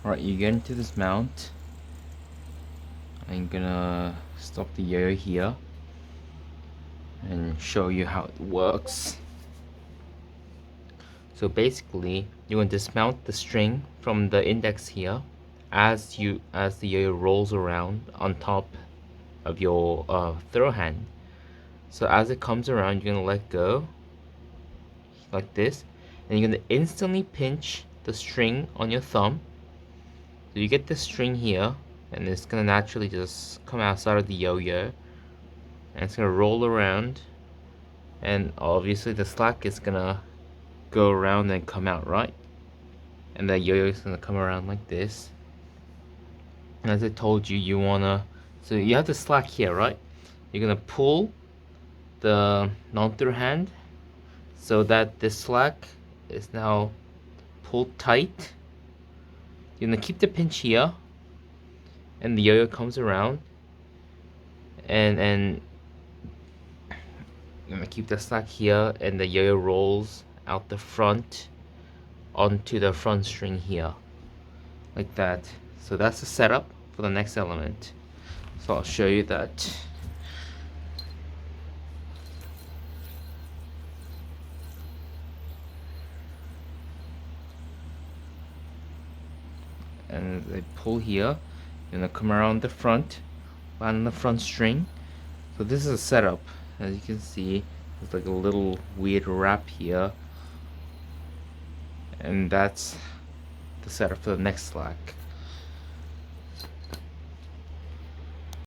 Alright, you get into this mount. I'm gonna stop the yo-yo here and show you how it works. So basically, you're going to dismount the string from the index here as the yo-yo rolls around on top of your throw hand. So as it comes around, you're going to let go like this, and you're going to instantly pinch the string on your thumb. So you get the string here, and it's going to naturally just come outside of the yo-yo, and it's going to roll around, and obviously the slack is going to go around and come out, right? And the yo-yo is going to come around like this. And as I told you, so you have the slack here, right? You're going to pull the non-through hand so that this slack is now pulled tight. You're going to keep the pinch here, and the yo-yo comes around, and I'm gonna keep the slack here, and the yo-yo rolls out the front onto the front string here, like that. So that's the setup for the next element. So I'll show you that. And they pull here, you're gonna come around the front, land on the front string. So this is a setup. As you can see, there's like a little weird wrap here, and that's the setup for the next slack.